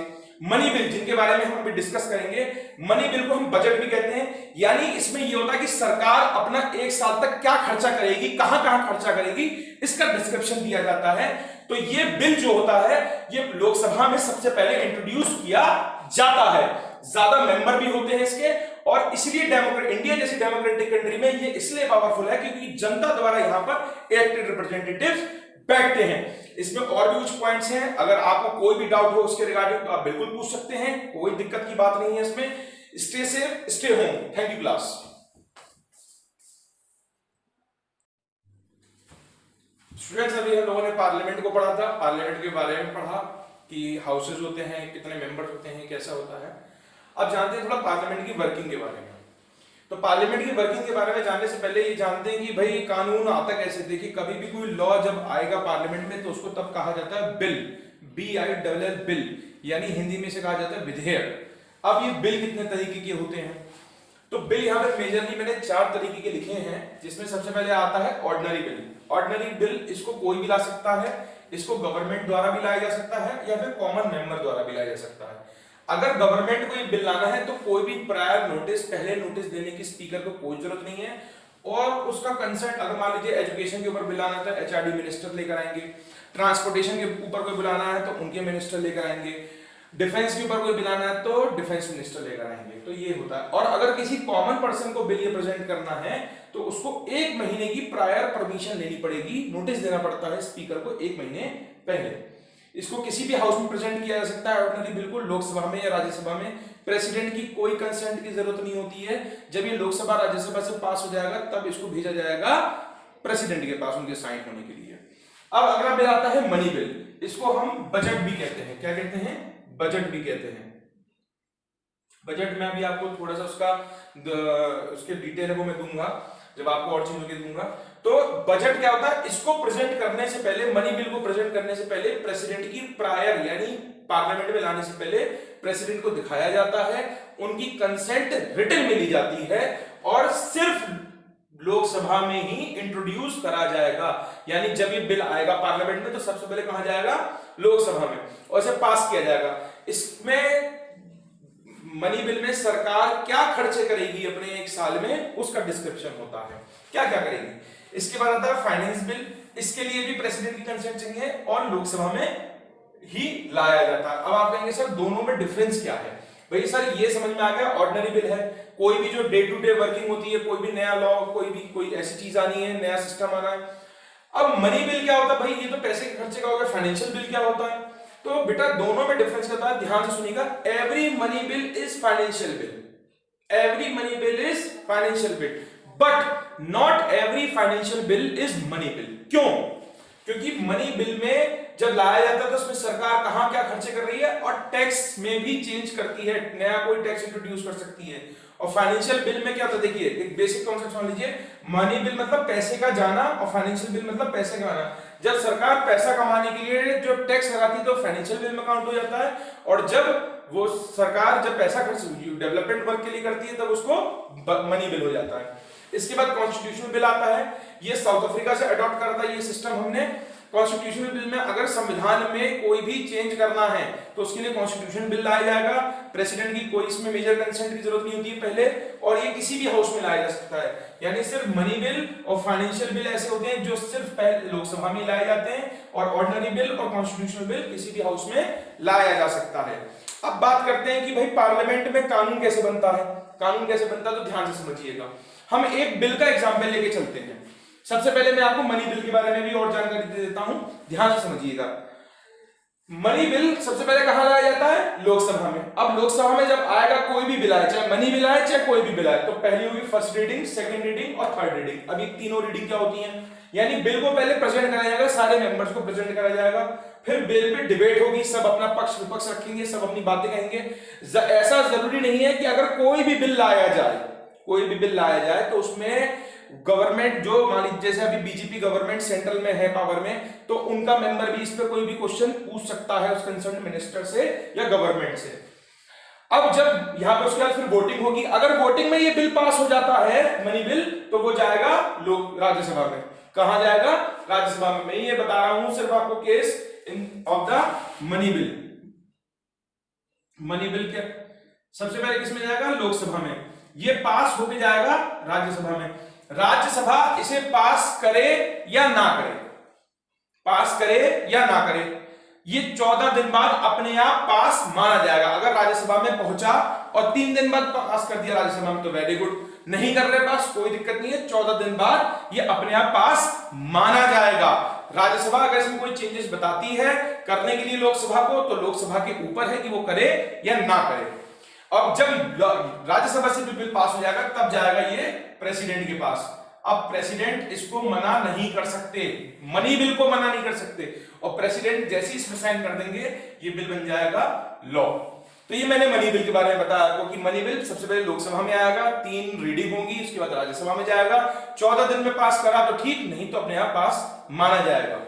मनी बिल, जिनके बारे में हम अभी डिस्कस करेंगे, मनी बिल को हम बजट भी कहते हैं, यानी इसमें यह होता है कि सरकार अपना 1 साल तक क्या खर्चा करेगी, कहां कहां खर्चा करेगी, इसका डिस्क्रिप्शन दिया जाता है। तो ये बिल जो होता है ये लोकसभा में सबसे पहले इंट्रोड्यूस किया जाता है। ज्यादा मेंबर भी होते हैं इसके, और इसलिए इंडिया जैसी डेमोक्रेटिक कंट्री में ये इसलिए पावरफुल है क्योंकि जनता द्वारा यहां पर इलेक्टेड रिप्रेजेंटेटिव्स बैठते हैं। इसमें और भी कुछ पॉइंट्स हैं, अगर आपको कोई भी डाउट हो उसके रिगार्डिंग तो आप बिल्कुल पूछ सकते हैं, कोई दिक्कत की बात नहीं है इसमें। Stay safe, stay home. Thank you class. Students, अभी हम लोगों ने पार्लियामेंट को पढ़ा था, पार्लियामेंट के बारे में पढ़ा कि हाउसेज होते हैं, कितने मेंबर्स होते हैं, कैसा होता है। अब जानते हैं थोड़ा पार्लियामेंट की वर्किंग के बारे में। तो पार्लियामेंट की वर्किंग के बारे में जानने से पहले ये जानते हैं कि भाई कानून आता कैसे। देखिए, कभी भी कोई लॉ जब आएगा पार्लियामेंट में तो उसको तब कहा जाता है बिल, BILL बिल, यानी हिंदी में से कहा जाता है विधेयक। अब ये बिल कितने तरीके के होते हैं, तो बिल यहाँ पे मेजरली मैंने 4 तरीके के लिखे हैं, जिसमें सबसे पहले आता है ऑर्डिनरी बिल। ऑर्डिनरी बिल इसको कोई भी ला सकता है, इसको गवर्नमेंट द्वारा भी लाया जा सकता है या फिर कॉमन मेंबर द्वारा भी लाया जा सकता है। अगर गवर्नमेंट को ये बिल लाना है तो कोई भी प्रायर नोटिस, पहले नोटिस देने की स्पीकर को कोई जरूरत नहीं है, और उसका कंसेंट, अगर मान लीजिए एजुकेशन के ऊपर बिल आना है तो HRD मिनिस्टर लेकर आएंगे, ट्रांसपोर्टेशन के ऊपर कोई बिल आना है तो उनके मिनिस्टर लेकर आएंगे, डिफेंस के ऊपर कोई बिल आना है तो डिफेंस मिनिस्टर लेकर आएंगे। तो ये होता है। और अगर किसी कॉमन पर्सन को बिल ये प्रेजेंट करना है तो उसको 1 महीने की प्रायर परमिशन लेनी पड़ेगी, नोटिस देना पड़ता है स्पीकर को 1 महीने पहले। इसको किसी भी हाउस में प्रेजेंट किया जा सकता है ऑर्डिनरी बिल को, लोकसभा में या राज्यसभा में। प्रेसिडेंट की कोई कंसेंट की जरूरत नहीं होती है। जब ये लोकसभा राज्यसभा से पास हो जाएगा तब इसको भेजा जाएगा प्रेसिडेंट के पास उनके साइन होने के लिए। अब अगला बिल आता है मनी बिल। इसको हम बजट भी कहते हैं। क्या कहते हैं? बजट भी कहते हैं। बजट में अभी आपको थोड़ा सा उसके डिटेल है वो मैं दूंगा जब आपको और चीजों के दूंगा। तो बजट क्या होता है? इसको प्रेजेंट करने से पहले, मनी बिल को प्रेजेंट करने से पहले प्रेसिडेंट की प्रायर, यानी पार्लियामेंट में लाने से पहले प्रेसिडेंट को दिखाया जाता है, उनकी कंसेंट रिटन में ली जाती है और सिर्फ लोकसभा में ही इंट्रोड्यूस करा जाएगा। यानी जब ये बिल आएगा पार्लियामेंट में तो सबसे पहले कहां जाएगा? लोकसभा में, और इसे पास किया जाएगा। इसमें मनी बिल में सरकार क्या खर्चे करेगी अपने 1 साल में उसका डिस्क्रिप्शन होता है, क्या क्या करेगी। इसके बाद आता है फाइनेंस बिल। इसके लिए भी प्रेसिडेंट की कंसेंट चाहिए और लोकसभा में ही लाया जाता है। अब आप कहेंगे सर दोनों में डिफरेंस क्या है? भाई सर ये समझ में आ गया, ऑर्डिनरी बिल है, कोई भी जो डे टू डे वर्किंग होती है, कोई भी नया लॉ, कोई ऐसी चीज आनी है, नया सिस्टम आना है। अब मनी बिल क्या होता है? भाई ये तो पैसे के खर्चे का हो गया। फाइनेंशियल बिल क्या होता है? तो बेटा दोनों में डिफरेंस क्या होता है, ध्यान से सुनिएगा। Every money bill is financial bill, every money bill is financial bill, but not every financial bill is money bill. क्यों? क्योंकि मनी बिल में जब लाया जाता है तो उसमें सरकार कहां क्या खर्चे कर रही है और टैक्स में भी चेंज करती है, नया कोई टैक्स इंट्रोड्यूस कर सकती है। और फाइनेंशियल बिल में क्या होता है? देखिए एक बेसिक कॉन्सेप्ट समझ लीजिए। मनी बिल मतलब पैसे का जाना और फाइनेंशियल बिल मतलब पैसे का आना। जब सरकार पैसा कमाने के लिए जो टैक्स लगाती है तो फाइनेंशियल बिल में काउंट हो जाता है, और जब वो सरकार जब पैसा खर्च डेवलपमेंट वर्क के लिए करती है तब उसको मनी बिल हो जाता है। इसके बाद कॉन्स्टिट्यूशनल बिल आता है। ये साउथ अफ्रीका से अडॉप्ट करता है ये सिस्टम हमने। कॉन्स्टिट्यूशनल बिल में अगर संविधान में कोई भी चेंज करना है तो उसके लिए कॉन्स्टिट्यूशन बिल लाया जाएगा। प्रेसिडेंट की कोई इसमें मेजर कंसेंट की जरूरत नहीं होती है पहले, और ये किसी भी हाउस में लाया जा सकता है। यानी सिर्फ मनी बिल और फाइनेंशियल बिल ऐसे होते हैं जो सिर्फ पहले लोकसभा में लाए जाते हैं, और ऑर्डिनरी बिल और कॉन्स्टिट्यूशनल बिल किसी भी हाउस में लाया जा सकता है। अब बात करते हैं कि भाई पार्लियामेंट में कानून कैसे बनता है। कानून कैसे बनता है तो ध्यान से समझिएगा। हम एक बिल का एग्जाम्पल लेके चलते हैं। सबसे पहले मैं आपको मनी बिल के बारे में भी और जानकारी दे देता हूं, ध्यान से समझिएगा। मनी बिल सबसे पहले कहां लाया जाता है? लोकसभा में। अब लोकसभा में जब आएगा कोई भी बिल आए, चाहे मनी बिल आए चाहे कोई भी बिल आए, तो पहली होगी फर्स्ट रीडिंग, सेकंड रीडिंग और थर्ड रीडिंग। अब ये तीनों रीडिंग क्या होती हैं? यानी बिल को पहले प्रेजेंट कराया जाएगा, सारे मेंबर्स को प्रेजेंट कराया जाएगा, फिर बिल पे डिबेट होगी, सब अपना पक्ष विपक्ष रखेंगे, सब अपनी बातें कहेंगे। ऐसा जरूरी नहीं है कि अगर कोई भी बिल लाया जाए, कोई भी बिल लाया जाए तो उसमें गवर्नमेंट जो मान लीजिए जैसे अभी बीजेपी गवर्नमेंट सेंट्रल में है पावर में, तो उनका मेंबर भी इस पे कोई भी क्वेश्चन पूछ सकता है उस कंसर्न मिनिस्टर से या गवर्नमेंट से। अब जब यहां पर उसके बाद फिर वोटिंग होगी। अगर वोटिंग में ये बिल पास हो जाता है मनी बिल, तो वो जाएगा लोग राज्यसभा में। कहां जाएगा? राज्यसभा में। मैं ये बता रहा हूं सिर्फ आपको case of the money bill. Money bill क्या सबसे पहले किसमें जाएगा? लोकसभा में। ये पास होके जाएगा राज्यसभा में। राज्यसभा इसे पास करे या ना करे, पास करे या ना करे, ये 14 दिन बाद अपने आप पास माना जाएगा। अगर राज्यसभा में पहुंचा और 3 दिन बाद पास कर दिया राज्यसभा में तो वेरी गुड, नहीं कर रहे पास कोई दिक्कत नहीं है, 14 दिन बाद ये अपने आप पास माना जाएगा। राज्यसभा अगर इसमें कोई चेंजेस बताती है करने के लिए लोकसभा को, तो लोकसभा के ऊपर है कि वो करे या ना करे। अब जब राज्यसभा से बिल पास हो जाएगा तब जाएगा ये प्रेसिडेंट के पास। अब प्रेसिडेंट इसको मना नहीं कर सकते, मनी बिल को मना नहीं कर सकते, और प्रेसिडेंट जैसे ही इसमें साइन कर देंगे ये बिल बन जाएगा लॉ। तो ये मैंने मनी बिल के बारे में बताया आपको कि मनी बिल सबसे पहले लोकसभा में आएगा, 3 रीडिंग होंगी, उसके बाद राज्यसभा में जाएगा, 14 दिन में पास करा तो ठीक, नहीं तो अपने आप पास माना जाएगा।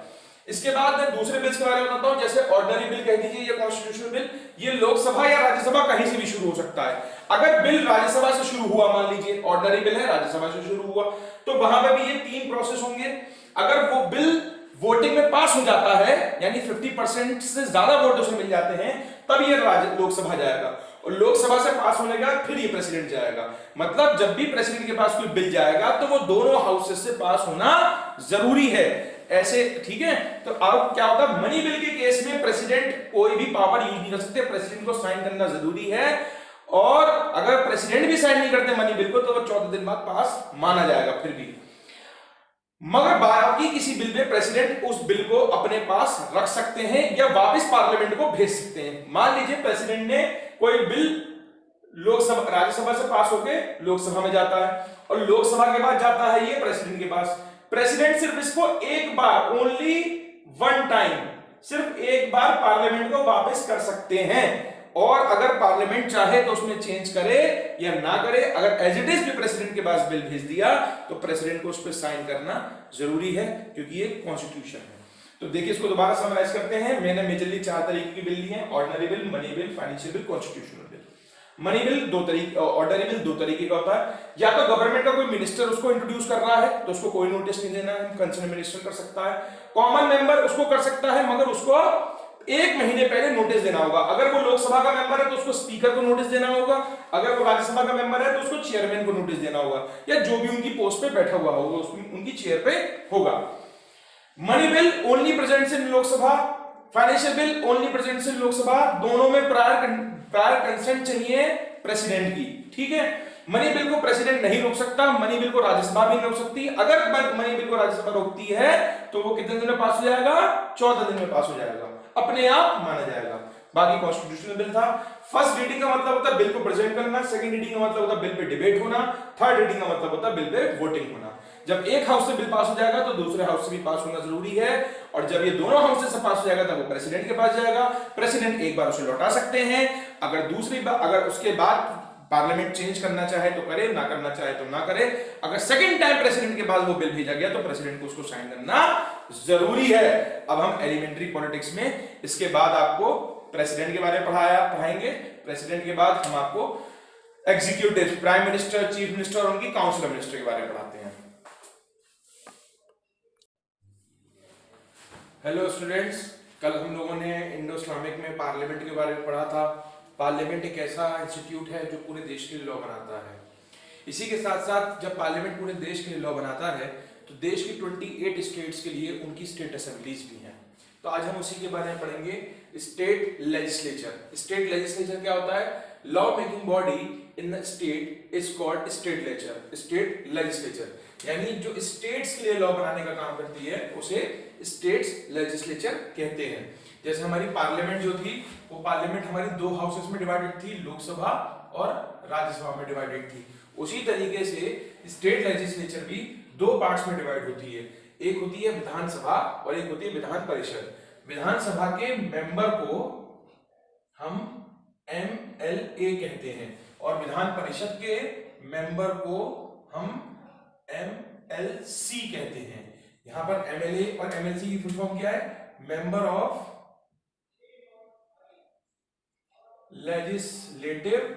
इसके बाद दूसरे बिल्स के बारे में बताता हूं, जैसे ऑर्डिनरी बिल कह दीजिए या कॉन्स्टिट्यूशनल बिल, ये लोकसभा या राज्यसभा कहीं से भी शुरू हो सकता है। अगर बिल राज्यसभा से शुरू हुआ, मान लीजिए ऑर्डिनरी बिल है राज्यसभा से शुरू हुआ, तो वहां पे भी ये 3 प्रोसेस होंगे। अगर वो बिल वोटिंग में पास हो जाता है, यानी 50% से ज्यादा वोट उसे मिल जाते हैं, तब ये लोकसभा जाएगा, और लोकसभा से पास होने के बाद फिर ये प्रेसिडेंट जाएगा। मतलब जब भी प्रेसिडेंट के पास कोई बिल जाएगा तो वो दोनों हाउसेस से पास होना जरूरी है, ऐसे, ठीक है। तो अब क्या होता है, मनी बिल के केस में प्रेसिडेंट कोई भी पावर यूज नहीं कर सकते, प्रेसिडेंट को साइन करना जरूरी है, और अगर प्रेसिडेंट भी साइन नहीं करते मनी बिल को तो वो 14 दिन बाद पास माना जाएगा फिर भी। मगर बाकी किसी बिल में प्रेसिडेंट उस बिल को अपने पास रख सकते हैं या वापस पार्लियामेंट को भेज सकते हैं। मान लीजिए प्रेसिडेंट ने कोई बिल लोकसभा राज्यसभा से पास होकर लोकसभा में जाता है, और लोकसभा के बाद जाता है ये प्रेसिडेंट के पास। प्रेसिडेंट सिर्फ इसको एक बार, ओनली 1 टाइम, सिर्फ एक बार पार्लियामेंट को वापस कर सकते हैं, और अगर पार्लियामेंट चाहे तो उसमें चेंज करे या ना करे। अगर एज इट इज भी प्रेसिडेंट के पास बिल भेज दिया तो प्रेसिडेंट को उस पर साइन करना जरूरी है, क्योंकि ये कॉन्स्टिट्यूशन है। तो देखिए इसको दोबारा समराइज करते हैं। मैंने मेजरली 4 तरीके की बिल ली है, ordinary bill, money bill, financial bill, constitutional bill. Money bill 2 तरीके, ऑर्डिनरी बिल 2 तरीके का होता है। या तो गवर्नमेंट का कोई मिनिस्टर उसको इंट्रोड्यूस कर रहा है तो उसको कोई नोटिस नहीं देना है, कंसर्न मिनिस्टर कर सकता है। कॉमन मेंबर उसको कर सकता है, मगर उसको 1 महीने पहले नोटिस देना होगा। अगर वो लोकसभा का मेंबर है तो उसको स्पीकर को नोटिस देना होगा, अगर वो राज्यसभा का मेंबर है तो उसको चेयरमैन को नोटिस देना होगा, या जो भी उनकी पोस्ट पे बैठा हुआ होगा उनकी चेयर पे होगा। Money bill only presents in Lok Sabha, financial bill only presents in Lok Sabha, दोनों में प्रायर कंसेंट चाहिए प्रेसिडेंट की, ठीक है। मनी बिल को प्रेसिडेंट नहीं रोक सकता, मनी बिल को राज्यसभा भी नहीं रोक सकती। अगर मनी बिल को राज्यसभा रोकती है तो वो कितने दिन में पास हो जाएगा, 14 दिन में पास हो जाएगा, अपने आप माना जाएगा। बाकी कॉन्स्टिट्यूशनल बिल था, फर्स्ट रीडिंग का मतलब होता है बिल को प्रेजेंट करना, सेकंड रीडिंग का मतलब होता है बिल पे डिबेट होना, थर्ड रीडिंग का मतलब होता है बिल पे वोटिंग होना। जब एक हाउस से बिल पास हो जाएगा तो दूसरे हाउस से भी पास होना जरूरी है, और जब ये दोनों हाउस से पास हो जाएगा तब वो प्रेसिडेंट के पास जाएगा। प्रेसिडेंट एक बार उसे लौटा सकते हैं, अगर दूसरी बार, अगर उसके बाद पार्लियामेंट चेंज करना चाहे तो करे, ना करना चाहे तो ना करे। अगर सेकंड टाइम प्रेसिडेंट के पास वो बिल भेजा गया तो प्रेसिडेंट को उसको साइन करना जरूरी है। अब हम एलिमेंट्री पॉलिटिक्स में इसके बाद आपको प्रेसिडेंट के बारे में पढ़ाएंगे। प्रेसिडेंट के बाद हम आपको executive, prime minister, chief minister और उनकी काउंसिल मिनिस्टर के बारे में पढ़ाते हैं। हेलो स्टूडेंट्स, कल हम लोगों ने इंडो इस्लामिक में पार्लियामेंट के बारे में पढ़ा था। पार्लियामेंट एक ऐसा इंस्टीट्यूट है जो पूरे देश के लिए लॉ बनाता है। इसी के साथ साथ जब पार्लियामेंट पूरे देश के लिए लॉ बनाता है तो देश की 28 स्टेट्स के लिए उनकी स्टेट असेंबलीज भी हैं। तो आज हम उसी के बारे में पढ़ेंगे, स्टेट लेजिस्लेचर। स्टेट लेजिस्लेचर क्या होता है? Law making body in the state is called state legislature, यानी जो स्टेट्स के लिए लॉ बनाने का काम करती है उसे स्टेट्स लेजिस्लेचर कहते हैं। जैसे हमारी पार्लियामेंट जो थी, वो पार्लियामेंट हमारी 2 हाउसेस में डिवाइडेड थी, लोकसभा और राज्यसभा में डिवाइडेड थी। उसी तरीके से स्टेट लेजिस्लेचर भी 2 पार्ट्स में डिवाइड होती है, एक होती है विधानसभा और एक होती है विधान परिषद। विधानसभा के मेंबर को हम MLA कहते हैं और विधान परिषद के मेंबर को हम MLC कहते हैं। यहां पर MLA और MLC की फुल फॉर्म क्या है? Member of legislative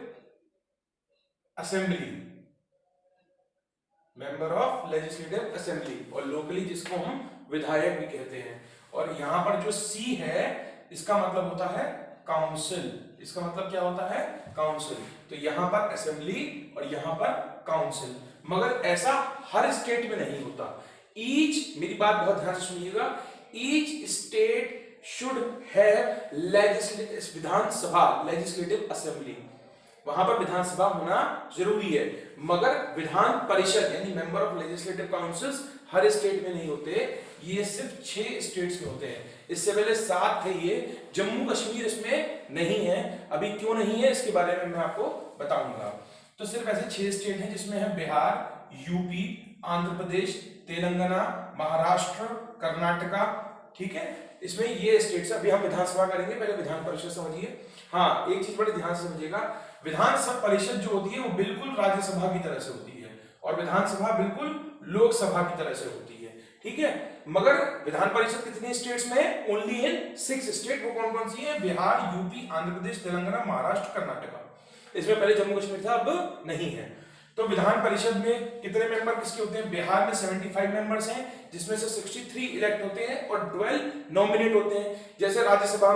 assembly, member of legislative assembly, और लोकली जिसको हम विधायक भी कहते हैं। और यहां पर जो C है इसका मतलब होता है काउंसिल। इसका मतलब क्या होता है? काउंसिल। तो यहां पर असेंबली और यहां पर काउंसिल। मगर ऐसा हर स्टेट में नहीं होता। ईच, मेरी बात बहुत ध्यान से सुनिएगा, each state should have Vidhan Sabha, legislative assembly, वहां पर विधानसभा होना जरूरी है। मगर विधान परिषद यानी member of legislative councils her state में नहीं होते, ये सिर्फ 6 स्टेट्स में होते हैं। इससे पहले 7 थे ये, जम्मू कश्मीर इसमें नहीं है। अभी क्यों नहीं है इसके बारे में मैं आपको बताऊंगा। तो सिर्फ ऐसे 6 स्टेट हैं जिसमें है बिहार, यूपी, आंध्र प्रदेश, तेलंगाना, महाराष्ट्र, कर्नाटका, ठीक है। इसमें ये स्टेट्स। अभी हम विधानसभा करेंगे, पहले विधान परिषद समझिए। हाँ, एक चीज बड़े ध्यान से समझिएगा, विधानसभा परिषद जो होती है वो बिल्कुल राज्यसभा की तरह से होती है और विधानसभा बिल्कुल लोकसभा की तरह से होती है, ठीक है। मगर विधान परिषद कितनी स्टेट्स में है? Only in 6 state. वो कौन कौन सी है? बिहार, यूपी, आंध्र प्रदेश, तेलंगाना, महाराष्ट्र, कर्नाटका। इसमें पहले जम्मू कश्मीर था, अब नहीं है। तो विधान परिषद में कितने मेंबर किसके होते हैं? बिहार में 75 मेंबर्स हैं, जिसमें से 63 इलेक्ट होते हैं और 12 नॉमिनेट होते हैं। जैसे राज्यसभा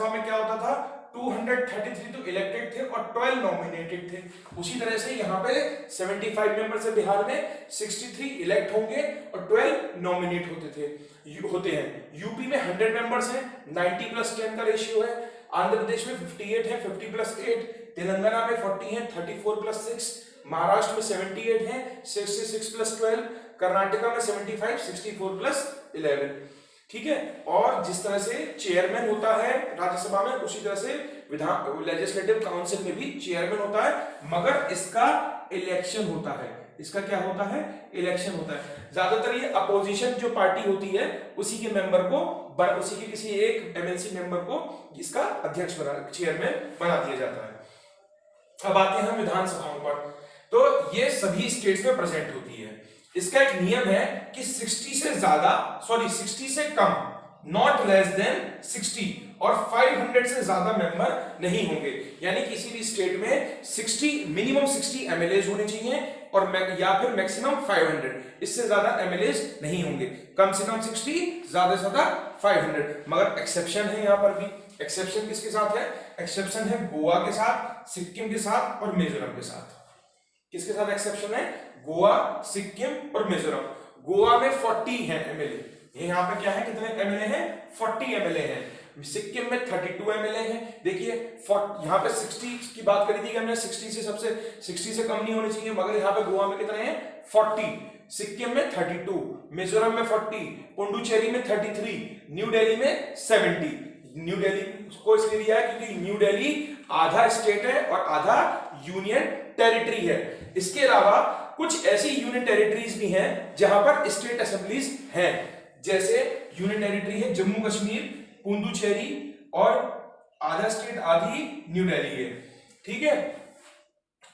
में क्या होता था? 233 तो इलेक्टेड थे और 12 नॉमिनेटेड थे। उसी तरह से यहाँ पे 75 मेंबर्स है बिहार में, 63 इलेक्ट होंगे और 12 नॉमिनेट होते हैं। यूपी में 100 मेंबर्स हैं, 90+10 का रेशियो है। आंध्र प्रदेश में 58 है, 50+8। तेलंगाना में 40 है, 34+6। महाराष्ट्र में 78 है, 66+12। कर्नाटका में 75, 64+11, ठीक है। और जिस तरह से चेयरमैन होता है राज्यसभा में, उसी तरह से विधान लेजिस्लेटिव काउंसिल में भी चेयरमैन होता है, मगर इसका इलेक्शन होता है। इसका क्या होता है? इलेक्शन होता है। ज्यादातर ये अपोजिशन जो पार्टी होती है उसी के मेंबर को, उसी के किसी एक एमएलसी मेंबर को इसका अध्यक्ष चेयरमैन बना दिया जाता है। अब आते हैं विधानसभाओं पर। तो ये सभी स्टेट्स में प्रेजेंट होती है। इसका एक नियम है कि 60 से कम, नॉट लेस देन 60, और 500 से ज्यादा मेंबर नहीं होंगे। यानी किसी भी स्टेट में मिनिमम 60 एमएलए होने चाहिए और या फिर मैक्सिमम 500, इससे ज्यादा एमएलए नहीं होंगे। कम से कम 60, ज्यादा से ज्यादा 500। मगर एक्सेप्शन है यहाँ पर भी। एक्सेप्शन किसके साथ है? एक्सेप्शन है गोवा के साथ, सिक्किम के साथ और मिजोरम के साथ। किसके साथ एक्सेप्शन है? गोवा, सिक्किम और मिजोरम। गोवा में 40 है एमएलए। यहाँ पे क्या है? कितने एमएलए हैं? 40 एमएलए हैं। सिक्किम में 32 एमएलए हैं। देखिए यहाँ पे 60 की बात करी थी कि हमने 60 से कम नहीं होनी चाहिए, मगर यहाँ पे गोवा में कितने हैं? 40। सिक्किम में 32, मिजोरम में 40, पुडुचेरी में 33, न्यू दिल्ली में 70। न्यू दिल्ली को इसलिए लिया है क्योंकि न्यू दिल्ली आधा स्टेट है और आधा यूनियन टेरिटरी है। इसके अलावा कुछ ऐसी यूनियन टेरिटरीज भी हैं जहां पर स्टेट असेंबलीज हैं। जैसे यूनियन टेरिटरी है जम्मू कश्मीर, पुडुचेरी, और आधा स्टेट आधी न्यू दिल्ली है, ठीक है।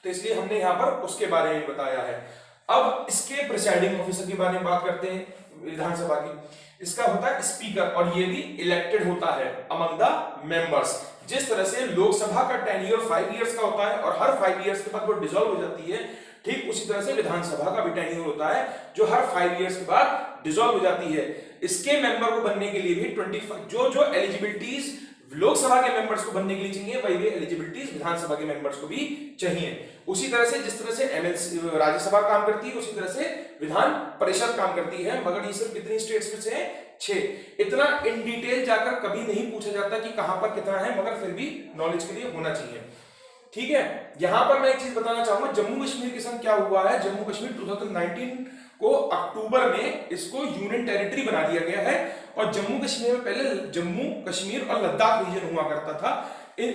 तो इसलिए हमने यहां पर उसके बारे में बताया है। अब इसके प्रिसाइडिंग ऑफिसर के बारे में बात करते हैं विधानसभा की। इसका होता है स्पीकर, और ये भी इलेक्टेड होता है अमंग द मेंबर्स। जिस तरह से लोकसभा का टेन्योर 5 इयर्स का होता है और हर 5 इयर्स के बाद वो डिसॉल्व हो जाती है, ठीक उसी तरह से विधानसभा का भी टेन्योर होता है जो हर 5 इयर्स के बाद डिसॉल्व हो जाती है। इसके मेंबर को बनने के लिए भी 25 जो एलिजिबिलिटीज लोकसभा के मेंबर्स को बनने के लिए चाहिए, वही भी एलिजिबिलिटीज विधानसभा के मेंबर्स को भी चाहिए। उसी तरह से जिस तरह से एमएलसी राज्यसभा काम करती है, उसी तरह से विधान परिषद काम करती है। मगर ये सिर्फ कितनी स्टेट्स में से? 6। इतना इन डिटेल जाकर कभी नहीं पूछा जाता कि कहां पर कितना है, मगर फिर भी नॉलेज के लिए होना चाहिए, ठीक है। यहां पर मैं एक चीज बताना चाहूंगा, जम्मू कश्मीर के संग क्या हुआ है। जम्मू कश्मीर 2019 को अक्टूबर में इसको यूनियन टेरिटरी बना दिया गया है। और जम्मू कश्मीर में पहले जम्मू कश्मीर और लद्दाख रीजन हुआ करता था,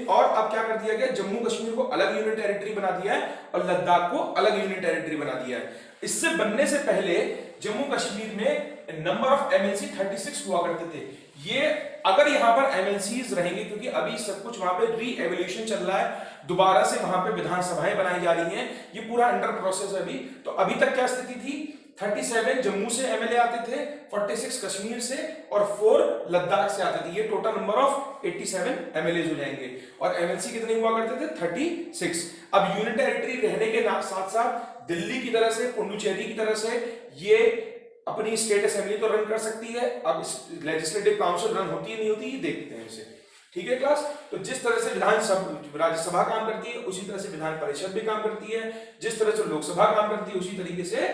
और अब क्या कर दिया गया? जम्मू कश्मीर को अलग यूनियन टेरिटरी बना दिया है और लद्दाख को अलग यूनियन टेरिटरी बना दिया है। इससे बनने से पहले जम्मू कश्मीर में नंबर ऑफ एमएलसी 36 हुआ करते थे। ये अगर यहाँ पर एमएलसीज रहेंगे, क्योंकि अभी सब कुछ वहां पे री एवोल्यूशन चल रहा है, दोबारा से वहां पे विधानसभाएं बनाई जा रही हैं, ये पूरा अंडर प्रोसेस है अभी। तो अभी तक क्या स्थिति थी? 37 जम्मू से एमएलए आते थे, 46 कश्मीर से और 4 लद्दाख से आते थे। ये टोटल नंबर ऑफ 87 एमएलए हो जाएंगे। और एमएलसी कितने हुआ करते थे? 36। अब यूनियन टेरिटरी रहने के साथ साथ दिल्ली की तरह से, पुडुचेरी की तरह से ये अपनी स्टेट असेंबली तो रन कर सकती है। अब लेजिस्लेटिव काउंसिल रन होती है नहीं होती, ये देखते हैं इसे, ठीक है क्लास। तो जिस तरह से राज्यसभा काम करती है, उसी तरह से विधान परिषद भी काम करती है। जिस तरह से लोकसभा काम करती है, उसी तरीके से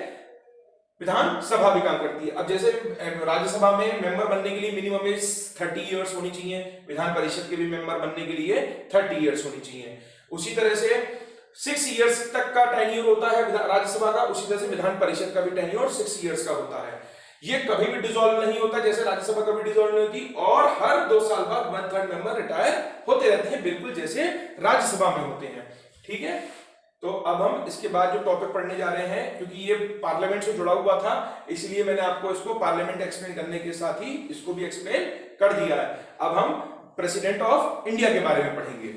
विधानसभा भी काम करती है। अब जैसे राज्यसभा में मेंबर बनने के लिए मिनिमम एज 30 इयर्स होनी चाहिए, विधान परिषद के भी मेंबर बनने के लिए 30 इयर्स होनी चाहिए। उसी तरह से 6 इयर्स तक का टेन्योर होता है राज्यसभा का, उसी तरह से विधान परिषद का भी टेन्योर 6 इयर्स का होता है। ये कभी भी डिसॉल्व नहीं होता, जैसे राज्यसभा कभी डिसॉल्व नहीं होती, और हर 2 साल बाद 1/3 मेंबर रिटायर होते रहते हैं, बिल्कुल जैसे राज्यसभा में होते हैं। ठीक है, तो अब हम इसके बाद जो टॉपिक पढ़ने जा रहे हैं, क्योंकि ये पार्लियामेंट से जुड़ा हुआ था, इसलिए मैंने आपको इसको पार्लियामेंट एक्सप्लेन करने के साथ ही इसको भी एक्सप्लेन कर दिया है। अब हम प्रेसिडेंट ऑफ इंडिया के बारे में पढ़ेंगे।